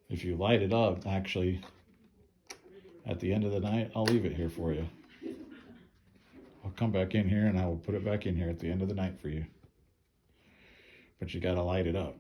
If you light it up, actually, at the end of the night, I'll leave it here for you. I'll come back in here and I will put it back in here at the end of the night for you. But you gotta light it up.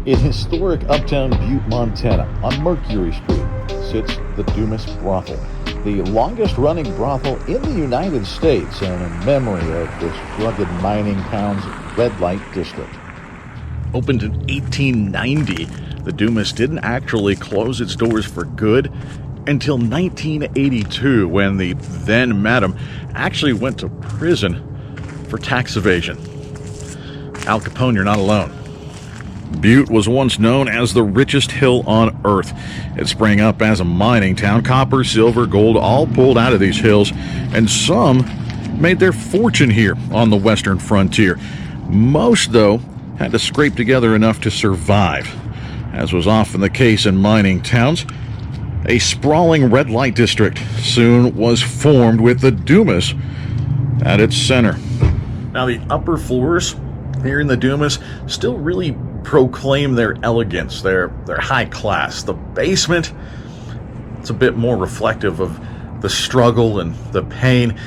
In historic uptown Butte, Montana, on Mercury Street, sits the Dumas Brothel, the longest-running brothel in the United States and in memory of this rugged mining town's red light district. Opened in 1890, the Dumas didn't actually close its doors for good until 1982, when the then madam actually went to prison for tax evasion. Al Capone, you're not alone. Butte was once known as the richest hill on earth. It sprang up as a mining town. Copper, silver, gold, all pulled out of these hills, and some made their fortune here on the western frontier. Most, though, had to scrape together enough to survive. As was often the case in mining towns, a sprawling red light district soon was formed with the Dumas at its center. Now, the upper floors here in the Dumas still really proclaim their elegance, their high class. The basement, it's a bit more reflective of the struggle and the pain.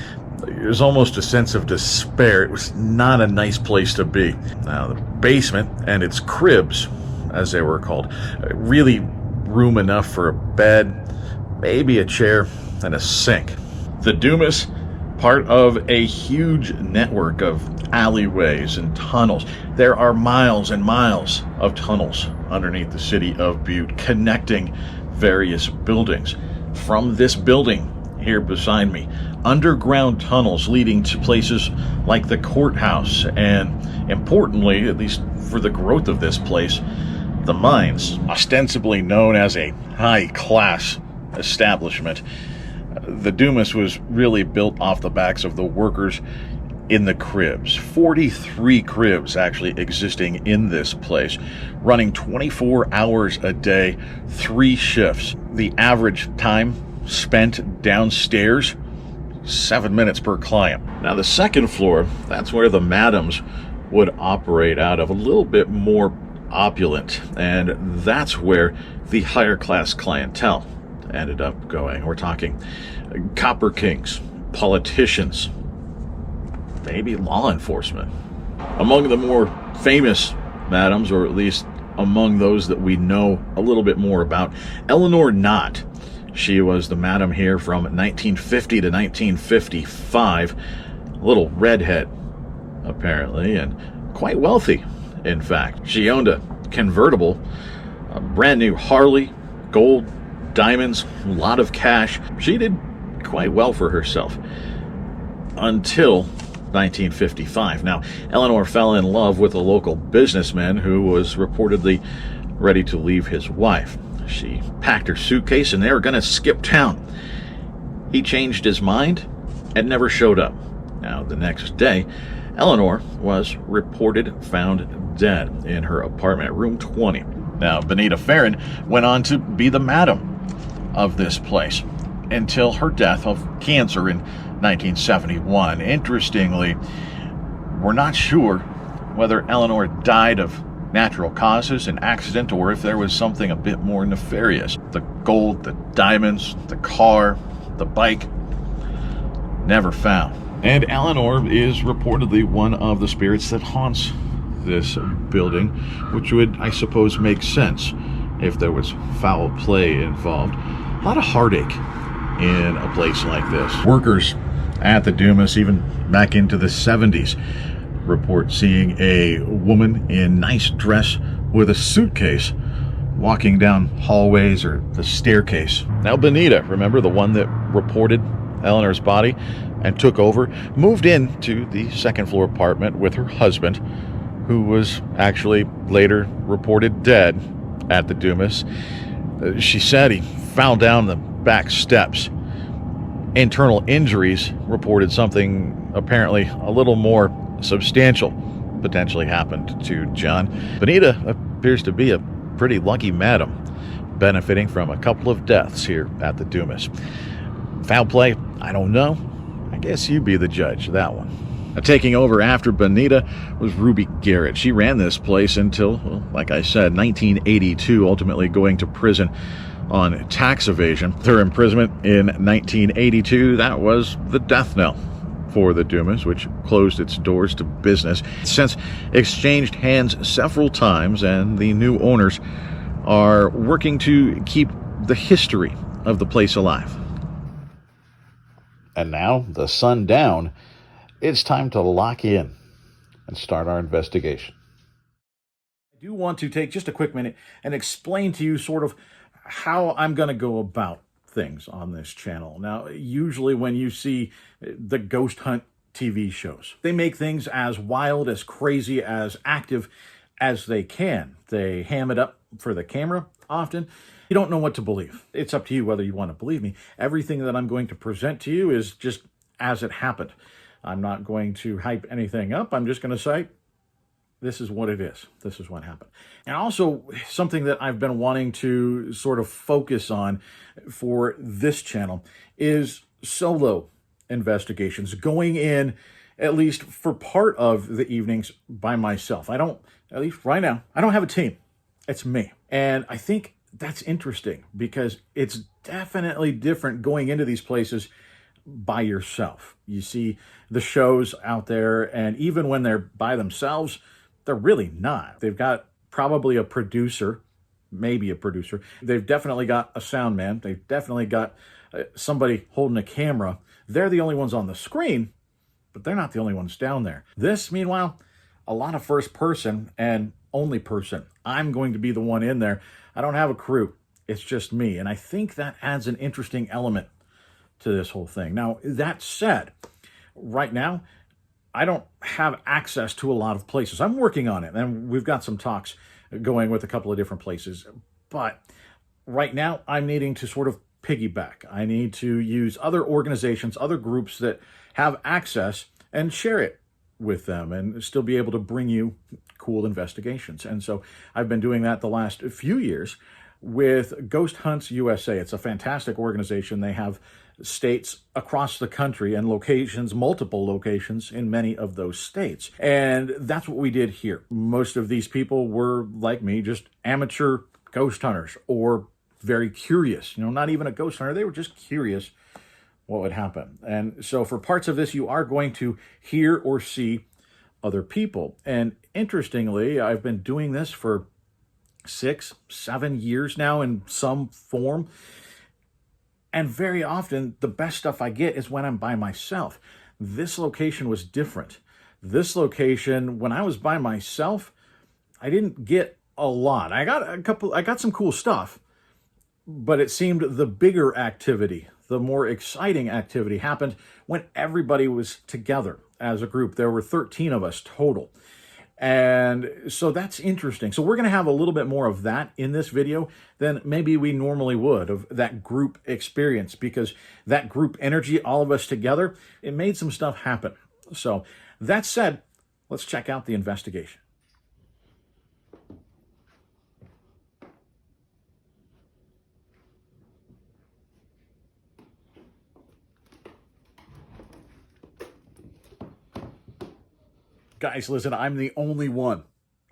There's almost a sense of despair. It was not a nice place to be. Now, the basement and its cribs, as they were called, really room enough for a bed, maybe a chair, and a sink. The Dumas, part of a huge network of alleyways and tunnels. There are miles and miles of tunnels underneath the city of Butte, connecting various buildings. From this building here beside me, underground tunnels leading to places like the courthouse, and importantly, at least for the growth of this place, the mines, ostensibly known as a high-class establishment. The Dumas was really built off the backs of the workers in the cribs. 43 cribs actually existing in this place, running 24 hours a day, 3 shifts. The average time spent downstairs, 7 minutes per client. Now, the second floor, that's where the madams would operate out of, a little bit more opulent, and that's where the higher class clientele ended up going. We're talking copper kings, politicians, maybe law enforcement. Among the more famous madams, or at least among those that we know a little bit more about, Eleanor Knott. She was the madam here from 1950 to 1955. A little redhead, apparently, and quite wealthy, in fact. She owned a convertible, a brand new Harley, gold, diamonds, a lot of cash. She did quite well for herself until 1955. Now, Eleanor fell in love with a local businessman who was reportedly ready to leave his wife. She packed her suitcase and they were going to skip town. He changed his mind and never showed up. Now, the next day, Eleanor was reported found dead in her apartment, room 20. Now, Benita Farron went on to be the madam of this place until her death of cancer in 1971. Interestingly, we're not sure whether Eleanor died of natural causes, an accident, or if there was something a bit more nefarious. The gold, the diamonds, the car, the bike, never found. And Eleanor is reportedly one of the spirits that haunts this building, which would, I suppose, make sense if there was foul play involved. A lot of heartache in a place like this. Workers at the Dumas, even back into the 70s, report seeing a woman in nice dress with a suitcase walking down hallways or the staircase. Now, Benita, remember the one that reported Eleanor's body and took over, moved into the second floor apartment with her husband, who was actually later reported dead at the Dumas. She said he fell down the back steps. Internal injuries reported something apparently a little more substantial potentially happened to John. Benita appears to be a pretty lucky madam, benefiting from a couple of deaths here at the Dumas. Foul play? I don't know. I guess you be the judge of that one. Now, taking over after Benita was Ruby Garrett. She ran this place until, well, like I said, 1982, ultimately going to prison on tax evasion. Her imprisonment in 1982, that was the death knell for the Dumas, which closed its doors to business. Since exchanged hands several times, and the new owners are working to keep the history of the place alive. And now, the sun down, it's time to lock in and start our investigation. I do want to take just a quick minute and explain to you sort of how I'm going to go about things on this channel. Now, usually when you see the ghost hunt TV shows, they make things as wild, as crazy, as active as they can. They ham it up for the camera often. You don't know what to believe. It's up to you whether you want to believe me. Everything that I'm going to present to you is just as it happened. I'm not going to hype anything up. I'm just going to say, this is what it is. This is what happened. And also, something that I've been wanting to sort of focus on for this channel is solo investigations, going in at least for part of the evenings by myself. At least right now, I don't have a team. It's me. And I think that's interesting because it's definitely different going into these places by yourself. You see the shows out there, and even when they're by themselves, they're really not. They've got probably a producer, maybe a producer. They've definitely got a sound man. They've definitely got somebody holding a camera. They're the only ones on the screen, but they're not the only ones down there. This, meanwhile, a lot of first person and only person. I'm going to be the one in there. I don't have a crew. It's just me. And I think that adds an interesting element to this whole thing. Now, that said, right now, I don't have access to a lot of places. I'm working on it, and we've got some talks going with a couple of different places. But right now, I'm needing to sort of piggyback. I need to use other organizations, other groups that have access and share it with them and still be able to bring you cool investigations. And so I've been doing that the last few years with Ghost Hunts USA. It's a fantastic organization. They have states across the country and locations, multiple locations in many of those states. And that's what we did here. Most of these people were, like me, just amateur ghost hunters or very curious. Not even a ghost hunter. They were just curious what would happen. And so for parts of this, you are going to hear or see other people. And interestingly, I've been doing this for 6-7 years now in some form. And very often, the best stuff I get is when I'm by myself. This location was different. This location, when I was by myself, I didn't get a lot. I got some cool stuff, but it seemed the bigger activity, the more exciting activity happened when everybody was together as a group. There were 13 of us total. And so that's interesting. So we're going to have a little bit more of that in this video than maybe we normally would, of that group experience, because that group energy, all of us together, it made some stuff happen. So that said, let's check out the investigation. Guys, listen, I'm the only one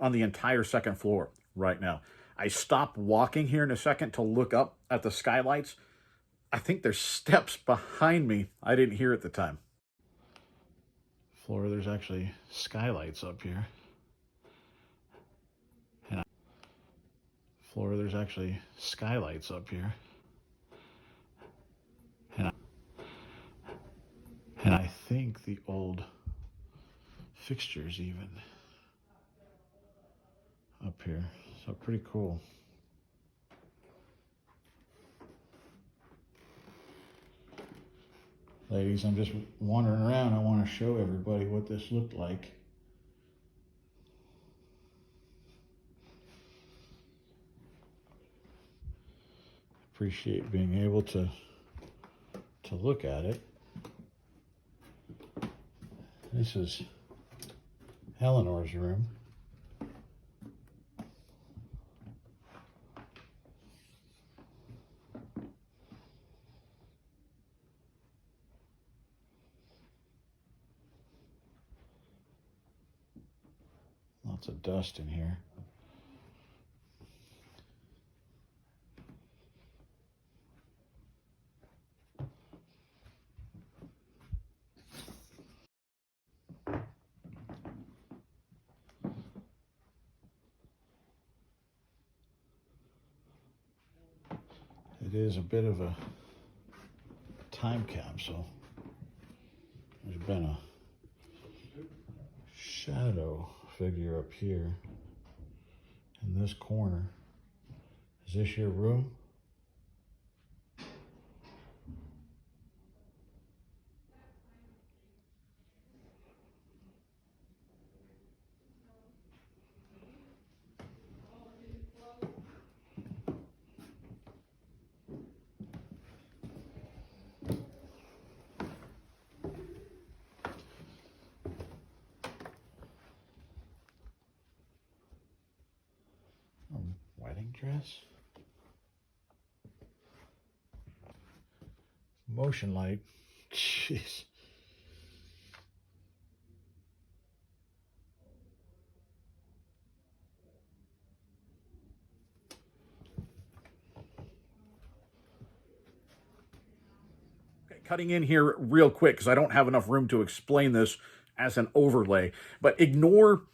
on the entire second floor right now. I stopped walking here in a second to look up at the skylights. I think there's steps behind me. I didn't hear at the time. Floor, there's actually skylights up here. Floor, there's actually skylights up here. And I think the old fixtures even up here. So pretty cool. Ladies, I'm just wandering around. I want to show everybody what this looked like. Appreciate being able to look at it. This is Eleanor's room. Lots of dust in here. It is a bit of a time capsule. There's been a shadow figure up here in this corner. Is this your room? Wedding dress? Motion light. Jeez. Okay, cutting in here real quick because I don't have enough room to explain this as an overlay, but ignore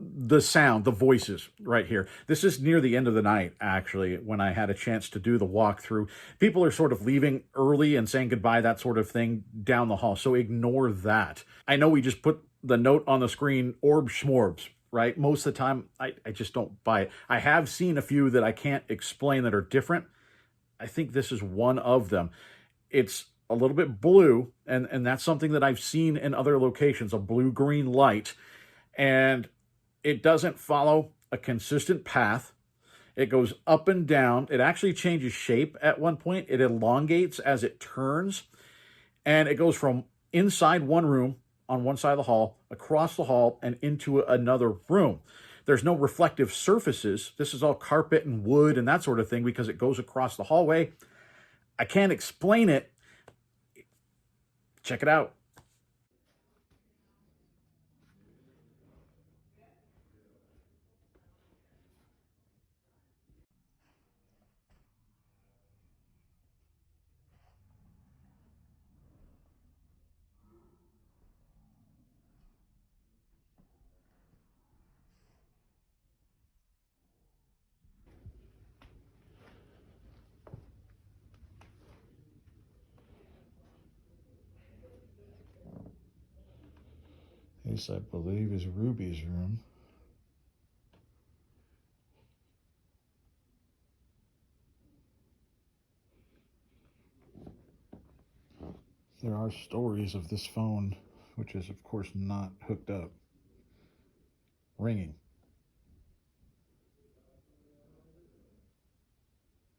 the sound, the voices right here. This is near the end of the night, actually, when I had a chance to do the walkthrough. People are sort of leaving early and saying goodbye, that sort of thing, down the hall. So ignore that. I know we just put the note on the screen, orb schmorbs, right? Most of the time, I just don't buy it. I have seen a few that I can't explain that are different. I think this is one of them. It's a little bit blue, and that's something that I've seen in other locations, a blue-green light. And it doesn't follow a consistent path. It goes up and down. It actually changes shape at one point. It elongates as it turns. And it goes from inside one room on one side of the hall, across the hall, and into another room. There's no reflective surfaces. This is all carpet and wood and that sort of thing because it goes across the hallway. I can't explain it. Check it out. This, I believe, is Ruby's room. There are stories of this phone, which is, of course, not hooked up, ringing.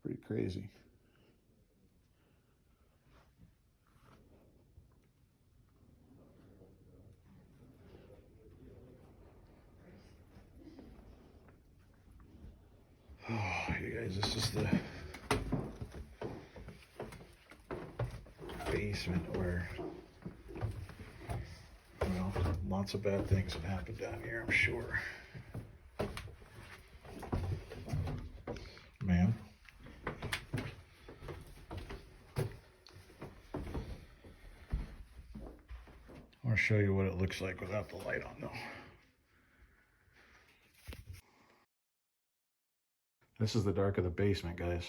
Pretty crazy. Oh, you guys, this is the basement where, well, lots of bad things have happened down here, I'm sure. Ma'am? I'll show you what it looks like without the light on, though. This is the dark of the basement, guys.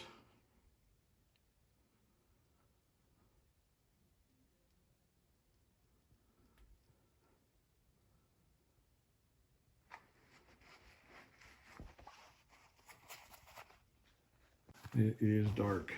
It is dark.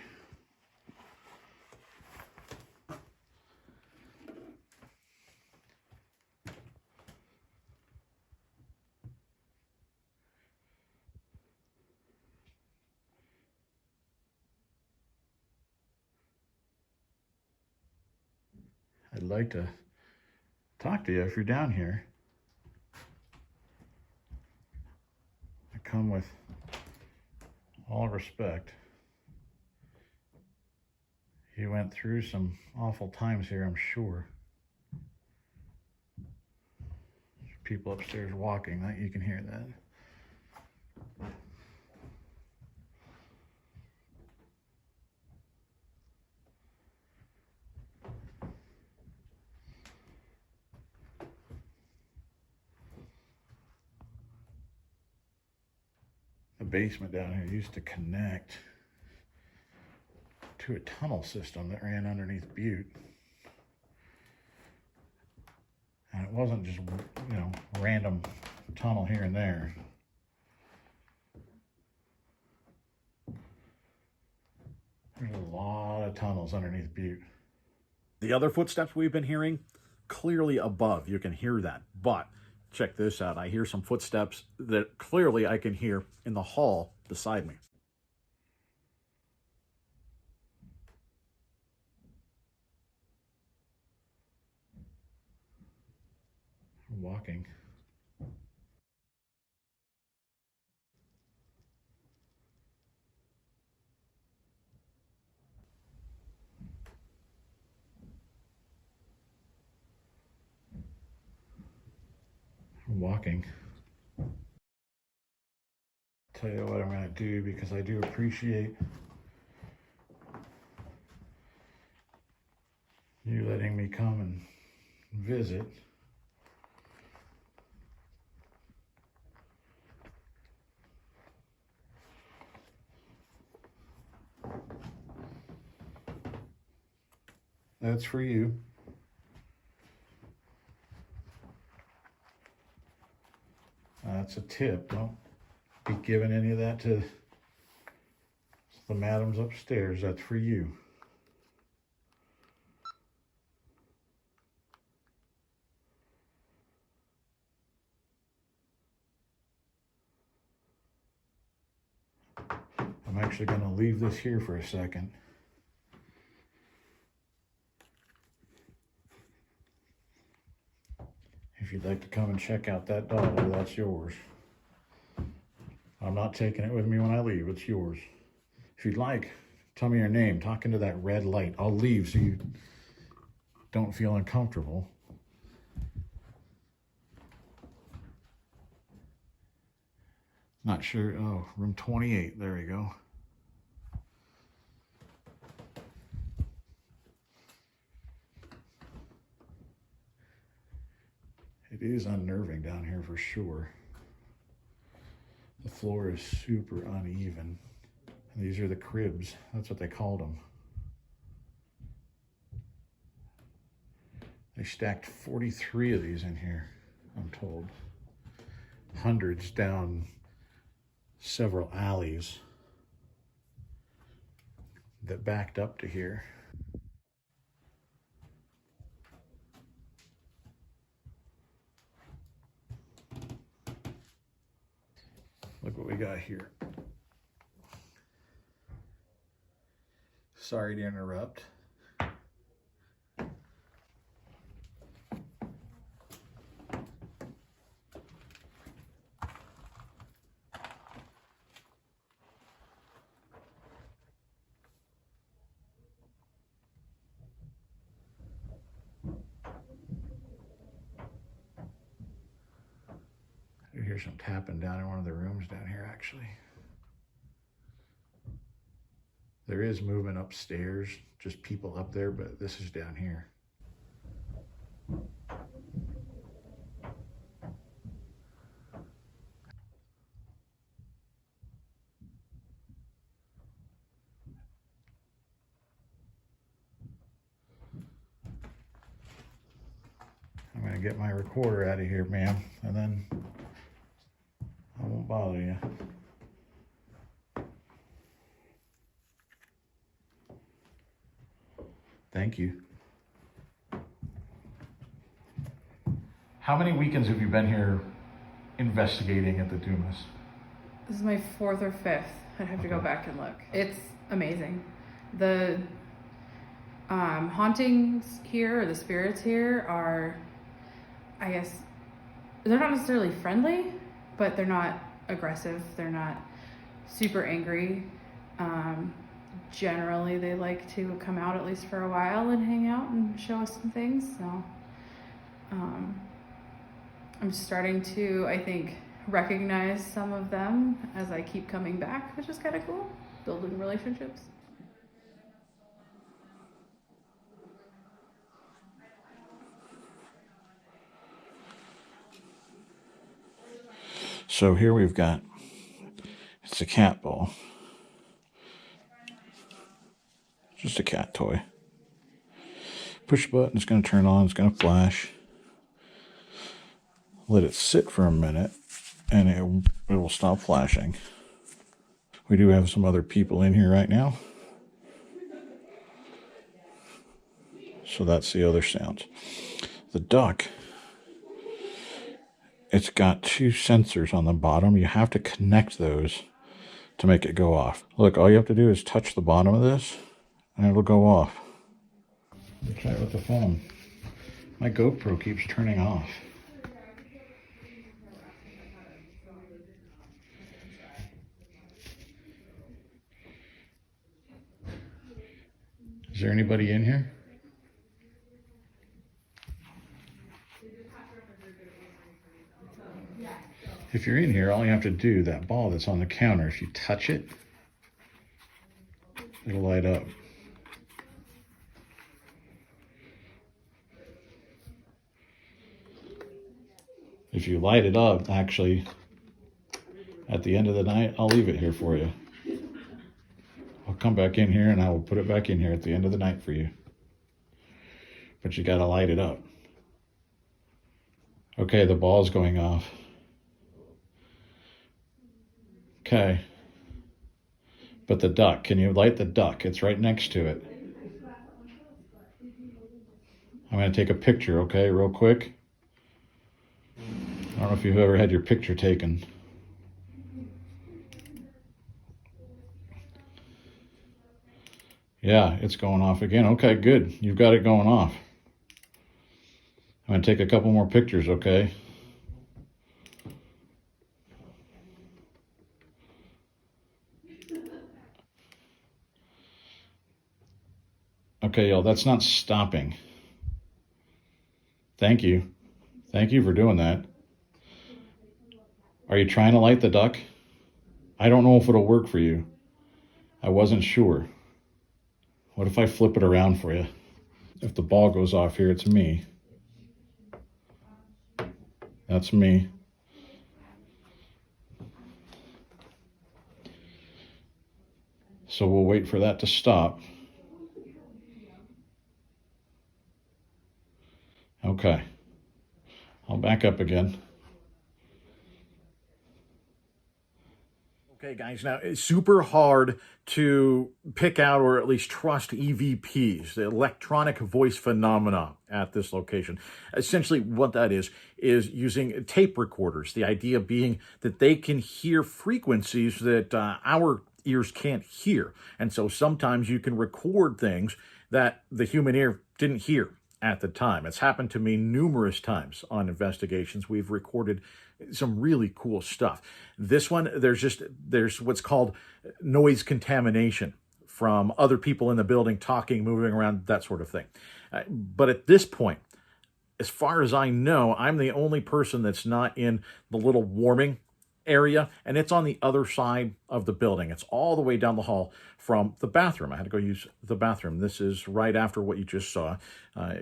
I'd like to talk to you if you're down here. I come with all respect. You went through some awful times here, I'm sure. There's people upstairs walking, that you can hear that. The basement down here used to connect to a tunnel system that ran underneath Butte. And it wasn't just, you know, random tunnel here and there. There's a lot of tunnels underneath Butte. The other footsteps we've been hearing, clearly above. You can hear that. But check this out. I hear some footsteps that clearly I can hear in the hall beside me. Walking. Walking. Tell you what I'm going to do, because I do appreciate you letting me come and visit. That's for you. That's a tip. Don't be giving any of that to the madams upstairs. That's for you. I'm actually going to leave this here for a second. If you'd like to come and check out that dollar, that's yours. I'm not taking it with me when I leave. It's yours. If you'd like, tell me your name. Talk into that red light. I'll leave so you don't feel uncomfortable. Not sure. Oh, room 28. There we go. It is unnerving down here for sure. The floor is super uneven. And these are the cribs. That's what they called them. They stacked 43 of these in here, I'm told. Hundreds down several alleys that backed up to here. Look what we got here. Sorry to interrupt. I hear some tapping down in one of the rooms down here, actually. There is movement upstairs, just people up there, but this is down here. I'm gonna get my recorder out of here, ma'am, and then I won't bother you. Thank you. How many weekends have you been here investigating at the Dumas? This is my 4th or 5th. I'd have to go back and look. It's amazing. The hauntings here, or the spirits here, are, I guess, they're not necessarily friendly, but they're not aggressive. They're not super angry. Generally, they like to come out at least for a while and hang out and show us some things. So I'm starting to, I think, recognize some of them as I keep coming back, which is kind of cool. Building relationships. So here we've got, it's a cat ball. Just a cat toy. Push the button, it's going to turn on, it's going to flash. Let it sit for a minute, and it will stop flashing. We do have some other people in here right now. So that's the other sounds. The duck, it's got 2 sensors on the bottom. You have to connect those to make it go off. Look, all you have to do is touch the bottom of this, and it'll go off. Try it with the phone. My GoPro keeps turning off. Is there anybody in here? If you're in here, all you have to do, that ball that's on the counter, if you touch it, it'll light up. If you light it up, actually, at the end of the night, I'll leave it here for you. I'll come back in here and I will put it back in here at the end of the night for you. But you gotta light it up. Okay, the ball's going off. Okay. But the duck, can you light the duck? It's right next to it. I'm gonna take a picture, okay, real quick. I don't know if you've ever had your picture taken. Yeah, it's going off again. Okay, good. You've got it going off. I'm going to take a couple more pictures, okay? Okay, y'all, that's not stopping. Thank you. Thank you for doing that. Are you trying to light the duck? I don't know if it'll work for you. I wasn't sure. What if I flip it around for you? If the ball goes off here, it's me. That's me. So we'll wait for that to stop. Okay. I'll back up again. Okay, guys, now it's super hard to pick out or at least trust EVPs, the electronic voice phenomena at this location. Essentially what that is using tape recorders, the idea being that they can hear frequencies that our ears can't hear. And so sometimes you can record things that the human ear didn't hear at the time. It's happened to me numerous times on investigations. We've recorded some really cool stuff. This one, there's what's called noise contamination from other people in the building talking, moving around, that sort of thing. But at this point, as far as I know, I'm the only person that's not in the little warming area, and it's on the other side of the building. It's all the way down the hall from the bathroom. I had to go use the bathroom. This is right after what you just saw,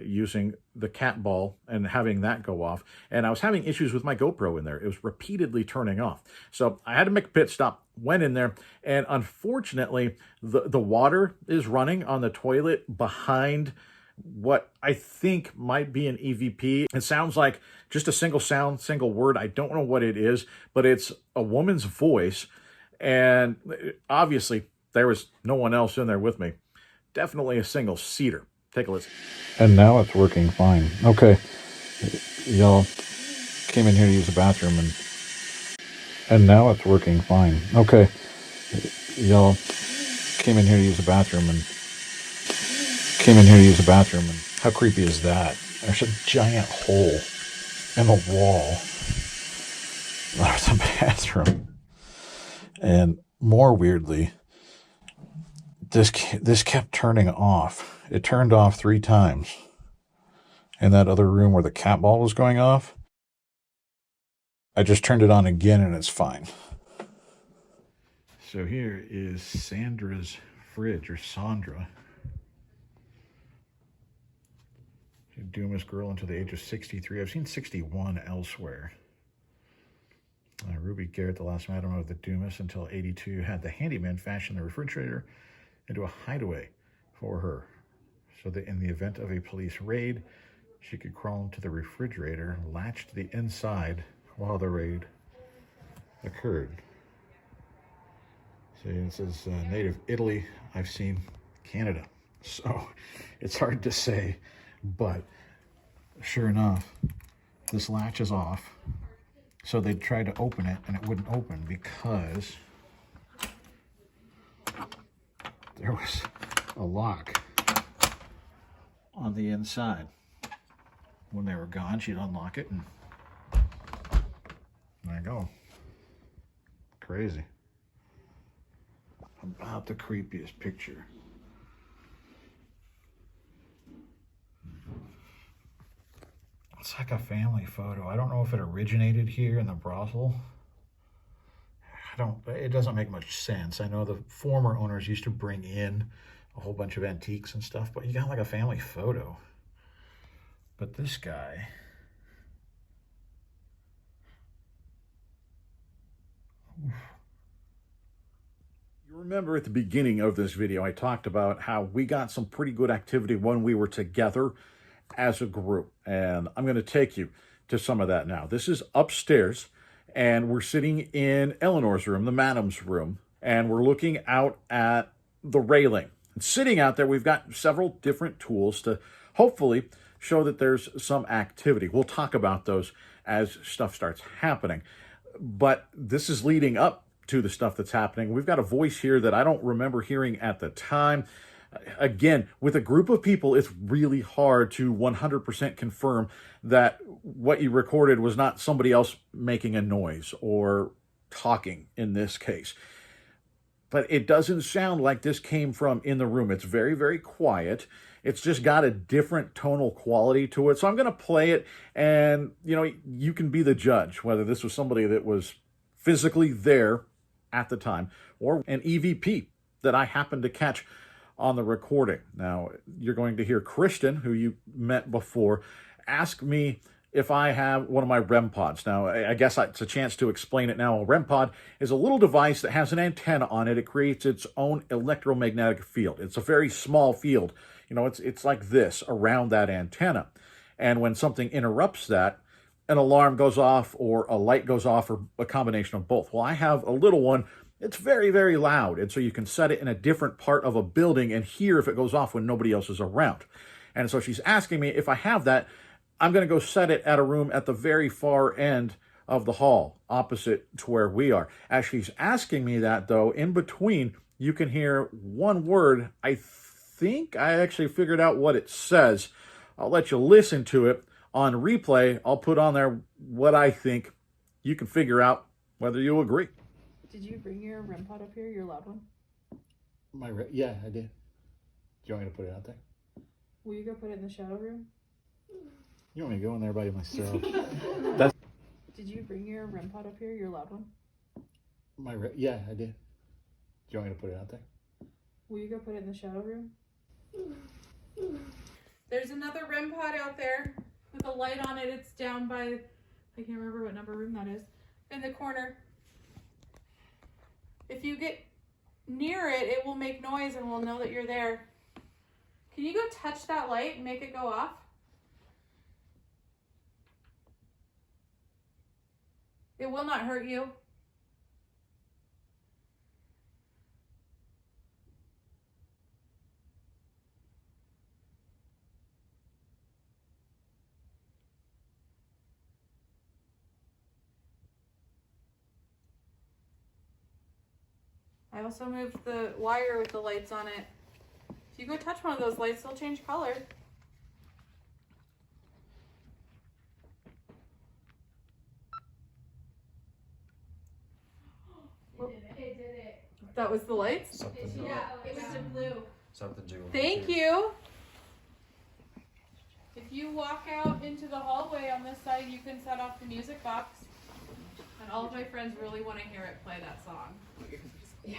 using the cat ball and having that go off. And I was having issues with my GoPro in there. It was repeatedly turning off. So I had to make a pit stop, went in there, and unfortunately, the water is running on the toilet behind what I think might be an EVP. It sounds like just a single sound, single word. I don't know what it is, but it's a woman's voice. And obviously there was no one else in there with me. Definitely a single seater. Take a listen. And now it's working fine. Okay. Y'all came in here to use the bathroom and now it's working fine. Okay. Y'all came in here to use the bathroom and how creepy is that? There's a giant hole in the wall. There's a bathroom. And more weirdly, this kept turning off. It turned off 3 times. In that other room where the cat ball was going off, I just turned it on again and it's fine. So here is Sandra's fridge, or Sandra. She's a Dumas girl until the age of 63. I've seen 61 elsewhere. Ruby Garrett, the last madam of the Dumas until 82, had the handyman fashion the refrigerator into a hideaway for her, so that in the event of a police raid, she could crawl into the refrigerator, latch to the inside while the raid occurred. See, it says native Italy. I've seen Canada. So it's hard to say, but sure enough, this latch is off. So they tried to open it and it wouldn't open because there was a lock on the inside. When they were gone, she'd unlock it and there you go. Crazy. About the creepiest picture. It's like a family photo. I don't know if it originated here in the brothel. It doesn't make much sense. I know the former owners used to bring in a whole bunch of antiques and stuff, but you got like a family photo. But this guy, You remember at the beginning of this video, I talked about how we got some pretty good activity when we were together as a group. And I'm going to take you to some of that now. This is upstairs, and we're sitting in Eleanor's room, the madam's room, and we're looking out at the railing. And sitting out there, we've got several different tools to hopefully show that there's some activity. We'll talk about those as stuff starts happening. But this is leading up to the stuff that's happening. We've got a voice here that I don't remember hearing at the time. Again, with a group of people, it's really hard to 100% confirm that what you recorded was not somebody else making a noise or talking in this case. But it doesn't sound like this came from in the room. It's very, very quiet. It's just got a different tonal quality to it. So I'm going to play it, and you can be the judge whether this was somebody that was physically there at the time or an EVP that I happened to catch on the recording. Now, you're going to hear Christian, who you met before, ask me if I have one of my REM pods. Now, I guess it's a chance to explain it now. A REM pod is a little device that has an antenna on it. It creates its own electromagnetic field. It's a very small field. It's like this around that antenna. And when something interrupts that, an alarm goes off or a light goes off or a combination of both. Well, I have a little one. It's very, very loud. And so you can set it in a different part of a building and hear if it goes off when nobody else is around. And so she's asking me if I have that. I'm going to go set it at a room at the very far end of the hall, opposite to where we are. As she's asking me that, though, in between, you can hear one word. I think I actually figured out what it says. I'll let you listen to it. On replay, I'll put on there what I think. You can figure out whether you agree. Did you bring your REM pod up here, your loud one? Yeah, I did. Do you want me to put it out there? Will you go put it in the shadow room? You want me to go in there by myself? Did you bring your REM pod up here, your loud one? Yeah, I did. Do you want me to put it out there? Will you go put it in the shadow room? There's another REM pod out there with a light on it. It's down by, I can't remember what number room that is, in the corner. If you get near it, it will make noise and we'll know that you're there. Can you go touch that light and make it go off? It will not hurt you. I also moved the wire with the lights on it. If you go touch one of those lights, they'll change color. It did it. That was the lights? Something. Yeah, it was the blue. Something jingled. Thank you. If you walk out into the hallway on this side, you can set off the music box. And all of my friends really want to hear it play that song. Yeah.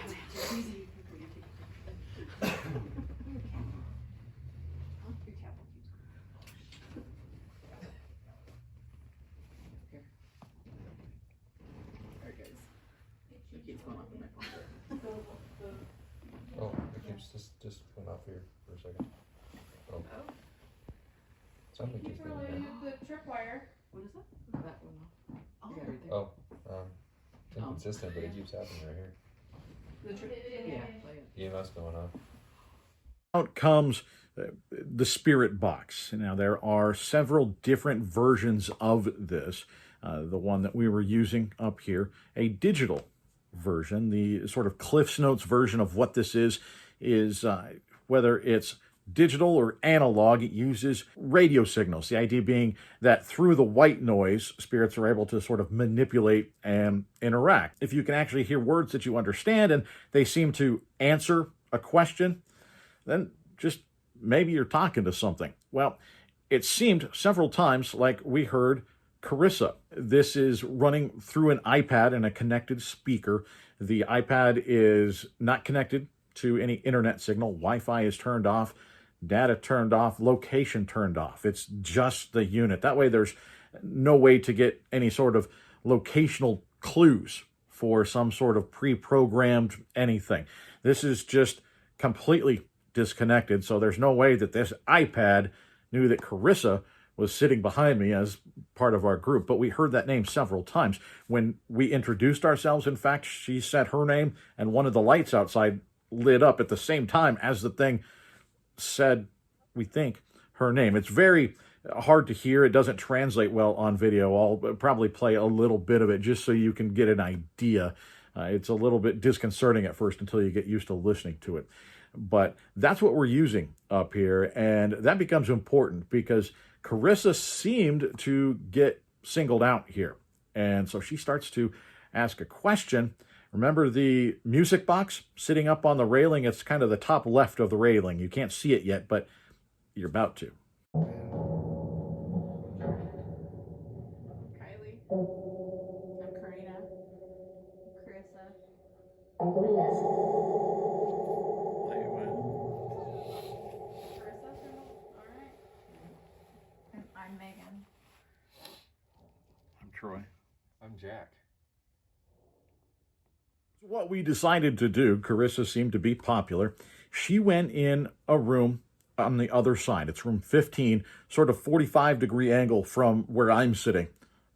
Oh, it keeps just went off here for a second. Oh. Something keeps Keep going related there. the tripwire. What is that? That one. Oh, you got everything. Oh, inconsistent, but it keeps happening right here. Yeah, play it. EMS going on. Out comes the spirit box. Now, there are several different versions of this. The one that we were using up here, a digital version, the sort of Cliff's Notes version of what this is whether it's digital or analog, it uses radio signals. The idea being that through the white noise, spirits are able to sort of manipulate and interact. If you can actually hear words that you understand and they seem to answer a question, then just maybe you're talking to something. Well, it seemed several times like we heard Carissa. This is running through an iPad and a connected speaker. The iPad is not connected to any internet signal. Wi-Fi is turned off, data turned off, location turned off. It's just the unit. That way there's no way to get any sort of locational clues for some sort of pre-programmed anything. This is just completely disconnected, so there's no way that this iPad knew that Carissa was sitting behind me as part of our group, but we heard that name several times. When we introduced ourselves, in fact, she said her name, and one of the lights outside lit up at the same time as the thing said, we think, her name. It's very hard to hear. It doesn't translate well on video. I'll probably play a little bit of it just so you can get an idea. It's a little bit disconcerting at first until you get used to listening to it. But that's what we're using up here, and that becomes important because Carissa seemed to get singled out here. And so she starts to ask a question. Remember the music box sitting up on the railing? It's kind of the top left of the railing. You can't see it yet, but you're about to. Kylie. I'm Karina. Carissa. Carissa? All right. I'm Megan. I'm Troy. I'm Jack. What we decided to do, Carissa seemed to be popular. She went in a room on the other side. It's room 15, sort of 45-degree angle from where I'm sitting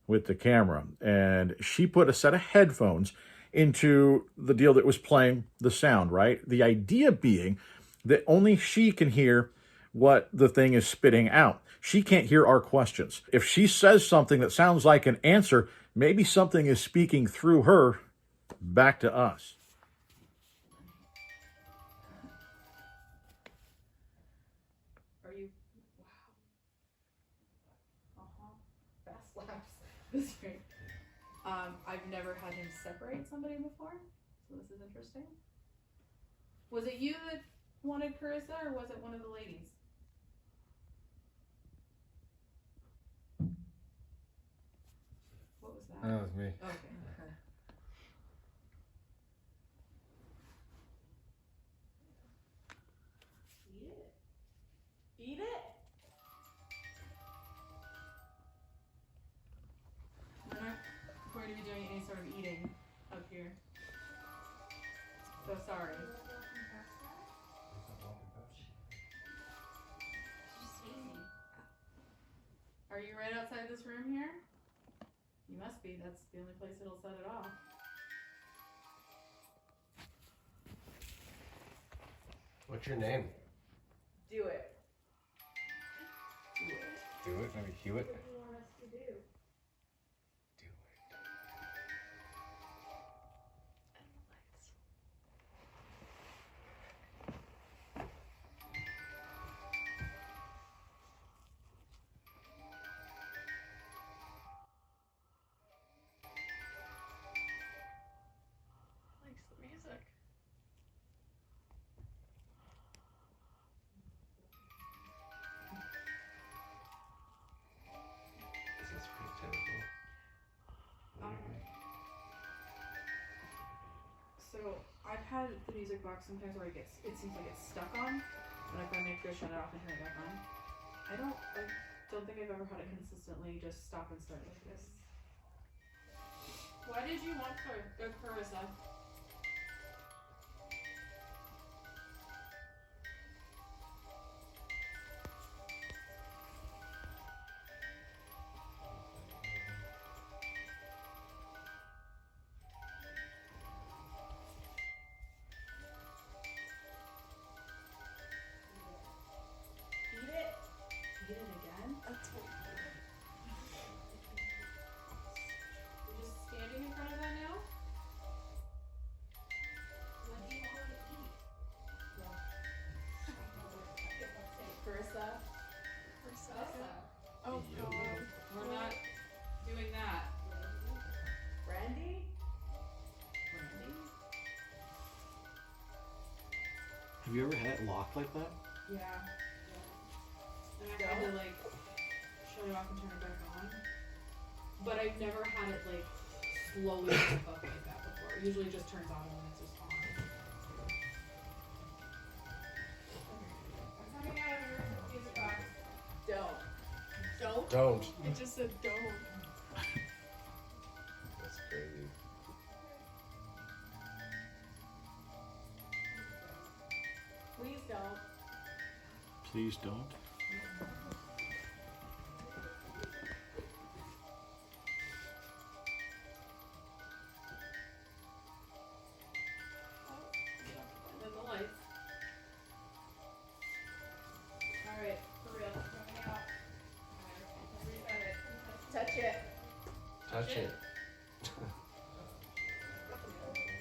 with the camera. And she put a set of headphones into the deal that was playing the sound, right? The idea being that only she can hear what the thing is spitting out. She can't hear our questions. If she says something that sounds like an answer, maybe something is speaking through her back to us. Are you? Wow. Fast laps. This is great. I've never had him separate somebody before, so this is interesting. Was it you that wanted Carissa, or was it one of the ladies? What was that? That was me. Okay. Eat it? We're not going to be doing any sort of eating up here. So sorry. Are you right outside this room here? You must be. That's the only place it'll set it off. What's your name? Do it. Do it. Maybe Hewitt. What do you want us to do? Do it. sec. This is pretty typical. So I've had the music box sometimes where it seems like it's stuck on, and I finally have to go shut it off and turn it back on. I don't think I've ever had it consistently just stop and start like this. Why did you want Carissa? Eat it again? That's what you're just standing in front of that now? What do you want to eat? Carissa? Oh Yo. god. We're not doing that. Brandy? Brandy? Have you ever had it locked like that? Yeah. And I had to like shut it off and turn it back on. But I've never had it like slowly pop up like that before. It usually just turns on when it's just on. I'm coming out of your music box. Don't. Don't. It just said don't. That's crazy. Please don't. Please don't. And then the lights. Alright, for real. Coming out. Reset it. Touch it. Touch it.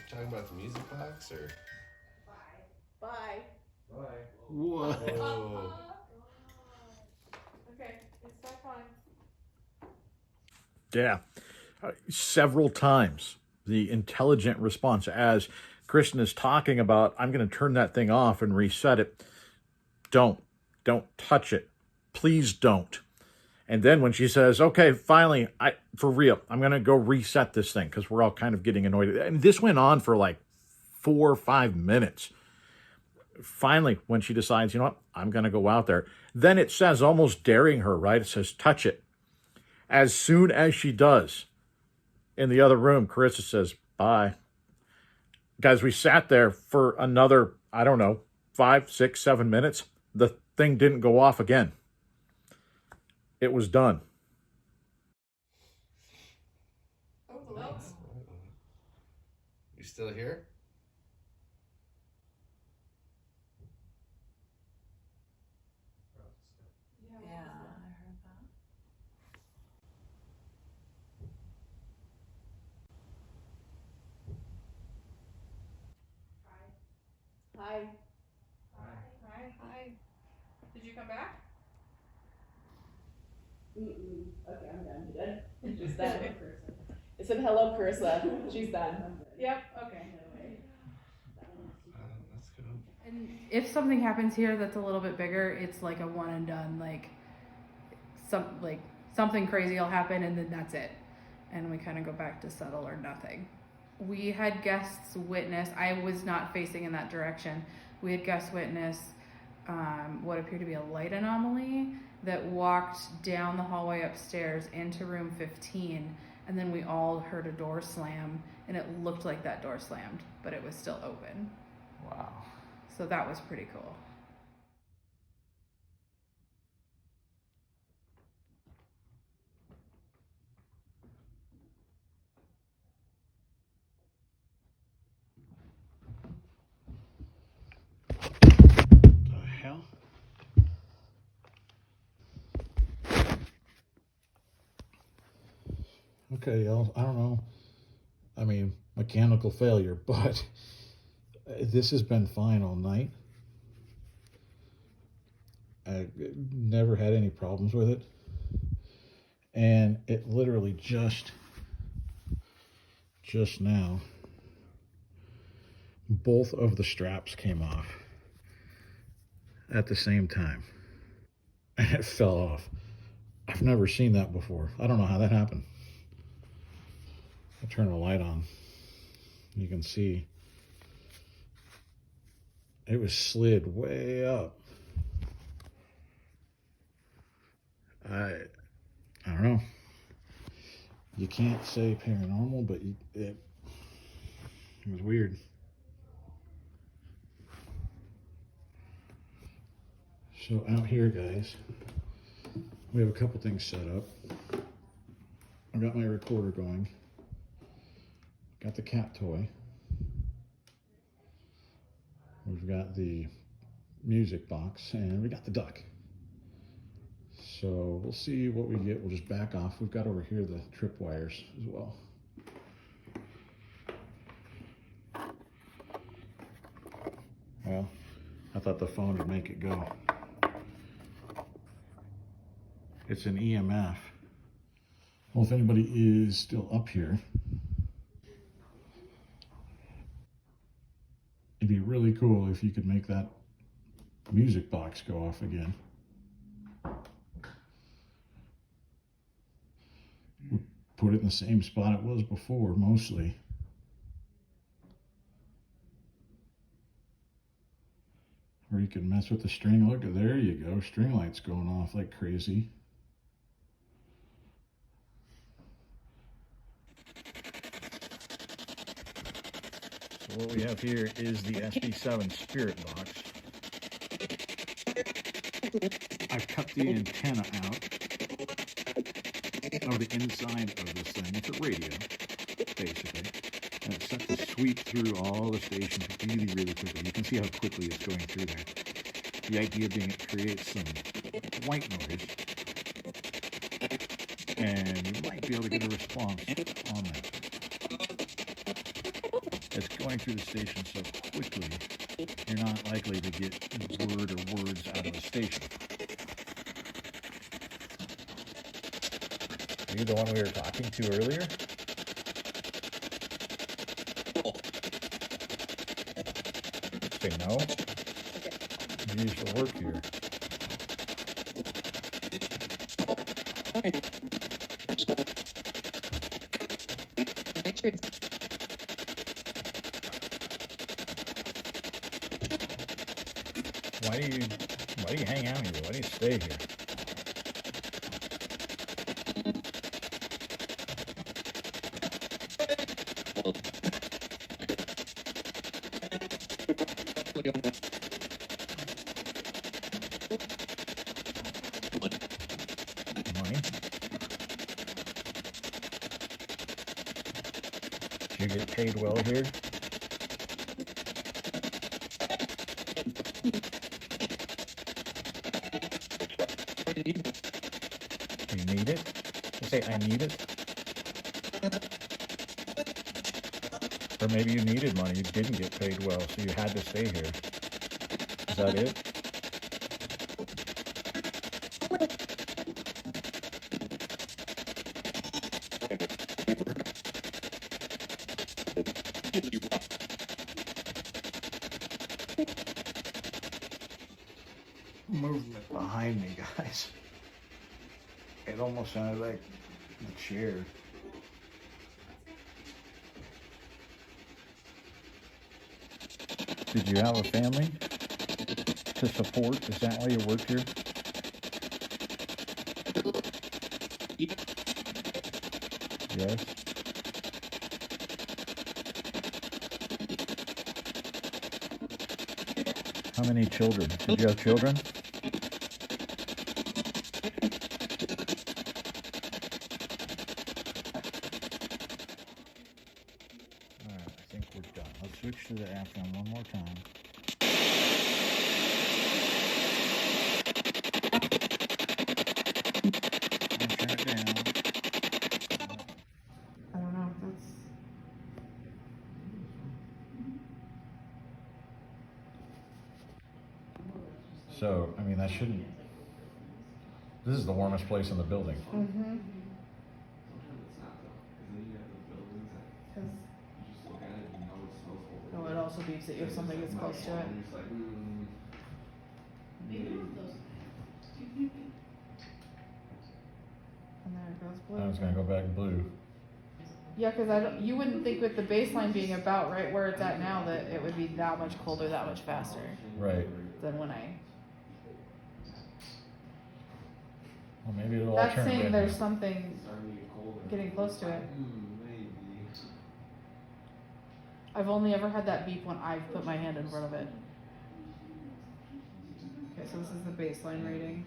Talking about the music box or? Bye. Bye. What? Whoa. Okay, it's back on. Yeah. Several times the intelligent response as Kristen is talking about, I'm going to turn that thing off and reset it. Don't touch it. Please don't. And then when she says, okay, finally, for real, I'm going to go reset this thing because we're all kind of getting annoyed. And this went on for like 4 or 5 minutes. Finally, when she decides, you know what, I'm going to go out there. Then it says, almost daring her, right? It says, touch it. As soon as she does, in the other room, Carissa says, bye. Guys, we sat there for another, 5, 6, 7 minutes. The thing didn't go off again. It was done. Oh, the lights. You still here? Yeah, I heard that. Hi. Hi. Did you come back? Okay, I'm done. You done? She's done. It said hello, Carissa. She's done. Yep, okay. Let's go. And if something happens here that's a little bit bigger, it's like a one and done. Like something crazy will happen and then that's it. And we kind of go back to settle or nothing. We had guests witness, I was not facing in that direction. We had guests witness what appeared to be a light anomaly that walked down the hallway upstairs into room 15, and then we all heard a door slam, and it looked like that door slammed, but it was still open. Wow. So that was pretty cool. The hell? Okay, y'all, I don't know. I mean, mechanical failure, but this has been fine all night. I never had any problems with it. And it literally just now both of the straps came off at the same time. And it fell off. I've never seen that before. I don't know how that happened. I'll turn the light on. You can see it was slid way up. I don't know. You can't say paranormal, but it was weird. So out here, guys, we have a couple things set up. I've got my recorder going. Got the cat toy. We've got the music box, and we got the duck. So we'll see what we get. We'll just back off. We've got over here the trip wires as well. Well, I thought the phone would make it go. It's an EMF. Well, if anybody is still up here, it'd be really cool if you could make that music box go off again. Put it in the same spot it was before, mostly. Or you can mess with the string. Look, there you go. String light's going off like crazy. So what we have here is the SB7 Spirit Box. I've cut the antenna out of the inside of this thing. It's a radio, basically. And it's set to sweep through all the stations really, really quickly. You can see how quickly it's going through there. The idea being it creates some white noise, and you might be able to get a response on that. It's going through the station so quickly, you're not likely to get word or words out of the station. Are you the one we were talking to earlier? Say no? You used to work here. Why do you hang out here? Why do you stay here? Money? Do you get paid well here? You need it? You say, I need it? Or maybe you needed money, you didn't get paid well, so you had to stay here. Is that it? Movement behind me, guys. It almost sounded like the chair. Did you have a family to support? Is that why you work here? Yes. How many children? Did you have children? Alright, I think we're done. Let's switch to the FM one more time. And turn it down. I don't know. That's So, I mean, that shouldn't. This is the warmest place in the building. mm-hmm. Oh, it also also beeps at you if something gets close to it. And there it goes blue. Now it's gonna go back blue. Yeah, because you wouldn't think with the baseline being about right where it's at now that it would be that much colder, that much faster Right. than when I. Well, maybe it'll all That's turn saying red. there's something getting close to it. I've only ever had that beep when I've put my hand in front of it. Okay, so this is the baseline reading.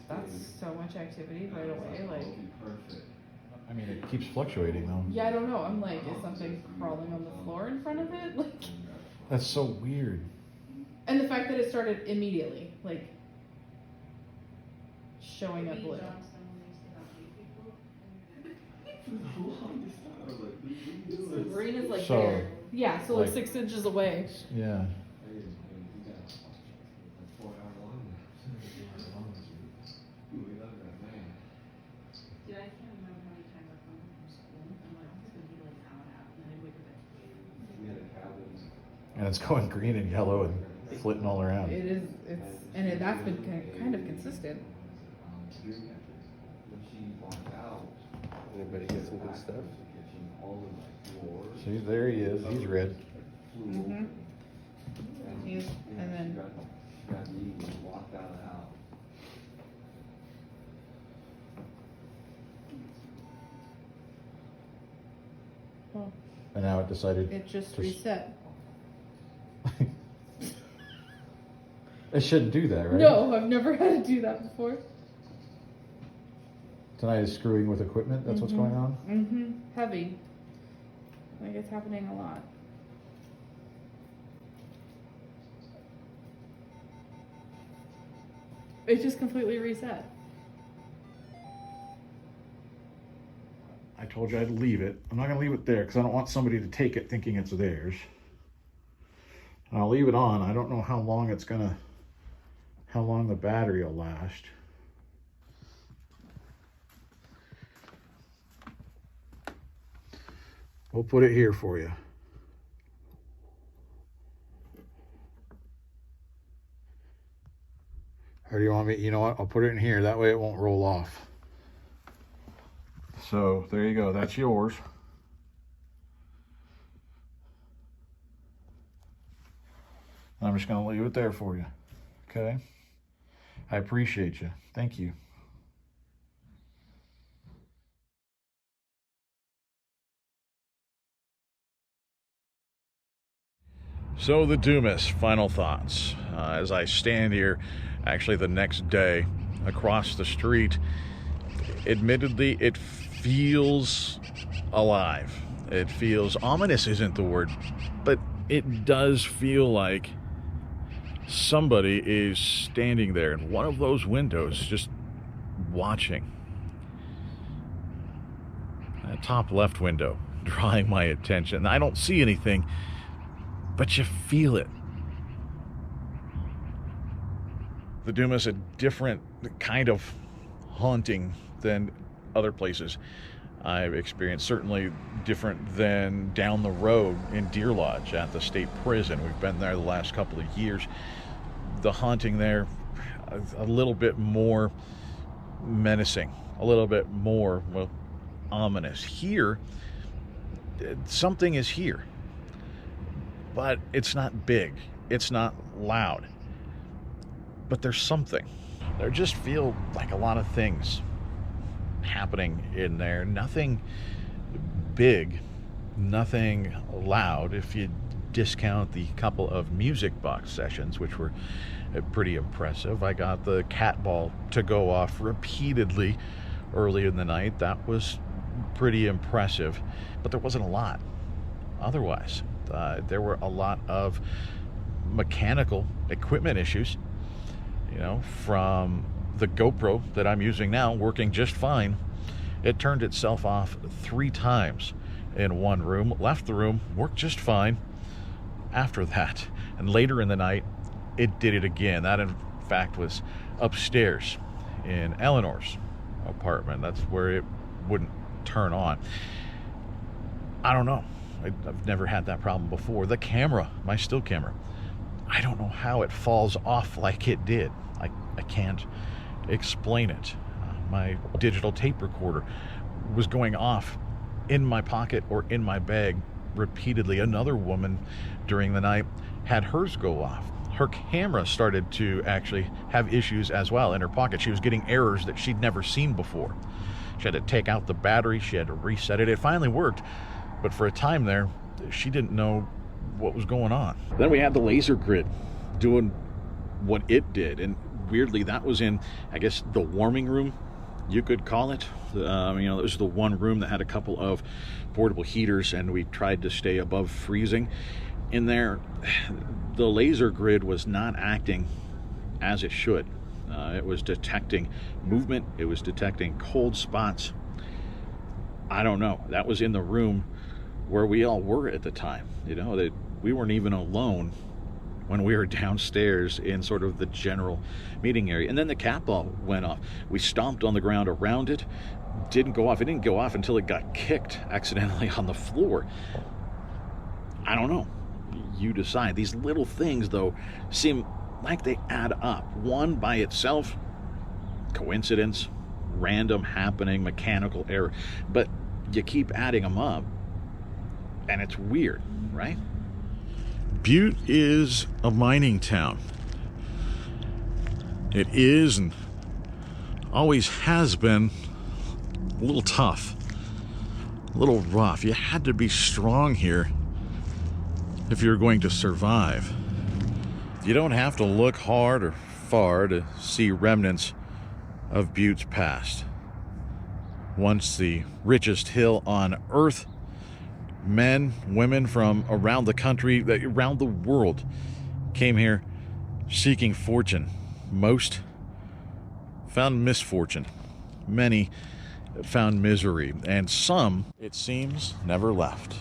That's so much activity right away. Like, I mean, it keeps fluctuating though. yeah, I don't know. I'm like, is something crawling on the floor in front of it? Like, That's so weird. and the fact that it started immediately, like, showing up blue. Green is like So, there. Yeah, so like like- 6 inches away. Yeah. Dude, I can't remember how many times I've come home from school. I'm like, I'm just gonna be like an hour and a half, and then I wake up at And it's going green and yellow and flitting all around. It is. That's been kind of consistent. Anybody get some good stuff? See, there he is. He's red. Mm-hmm. And then well, And now it decided. it just to- reset. It shouldn't do that, right? No, I've never had to do that before. Tonight is screwing with equipment. That's what's going on. Mm-hmm. Heavy. Like, it's happening a lot. It just completely reset. I told you I'd leave it. I'm not gonna leave it there because I don't want somebody to take it thinking it's theirs. And I'll leave it on. I don't know how long the battery will last. We'll put it here for you. Or do you want me, you know what, I'll put it in here. That way it won't roll off. So there you go, that's yours. I'm just gonna leave it there for you, okay? I appreciate you, thank you. So the Dumas, final thoughts. As I stand here, actually the next day, across the street, admittedly, it feels alive. It feels, ominous isn't the word, but it does feel like somebody is standing there in one of those windows just watching. That top left window drawing my attention. I don't see anything, but you feel it. The Dumas, a different kind of haunting than other places I've experienced. Certainly different than down the road in Deer Lodge at the state prison. We've been there the last couple of years. The haunting there, a little bit more menacing, a little bit more, well, ominous. Here, something is here. But it's not big, it's not loud, but there's something. There just feel like a lot of things happening in there. Nothing big, nothing loud, if you discount the couple of music box sessions, which were pretty impressive. I got the cat ball to go off repeatedly early in the night. That was pretty impressive, but there wasn't a lot otherwise. There were a lot of mechanical equipment issues, you know, from the GoPro that I'm using now, working just fine. It turned itself off 3 times in one room, left the room, worked just fine after that. And later in the night, it did it again. That, in fact, was upstairs in Eleanor's apartment. That's where it wouldn't turn on. I don't know. I've never had that problem before. The camera, my still camera, I don't know how it falls off like it did. I can't explain it. My digital tape recorder was going off in my pocket or in my bag repeatedly. Another woman during the night had hers go off. Her camera started to actually have issues as well in her pocket. She was getting errors that she'd never seen before. She had to take out the battery. She had to reset it. It finally worked, but for a time there, she didn't know what was going on. Then we had the laser grid doing what it did, and weirdly, that was in, I guess, the warming room, you could call it. You know, it was the one room that had a couple of portable heaters, and we tried to stay above freezing. In there, the laser grid was not acting as it should. It was detecting movement. It was detecting cold spots. I don't know. That was in the room where we all were at the time. You know, that we weren't even alone when we were downstairs in sort of the general meeting area. And then the cat ball went off. We stomped on the ground around it. Didn't go off. It didn't go off until it got kicked accidentally on the floor. I don't know. You decide. These little things, though, seem like they add up. One by itself, coincidence, random happening, mechanical error. But you keep adding them up, and it's weird, right? Butte is a mining town. It is and always has been a little tough, a little rough. You had to be strong here if you're going to survive. You don't have to look hard or far to see remnants of Butte's past. Once the richest hill on earth, men, women from around the country, around the world, came here seeking fortune. Most found misfortune. Many found misery. And some, it seems, never left.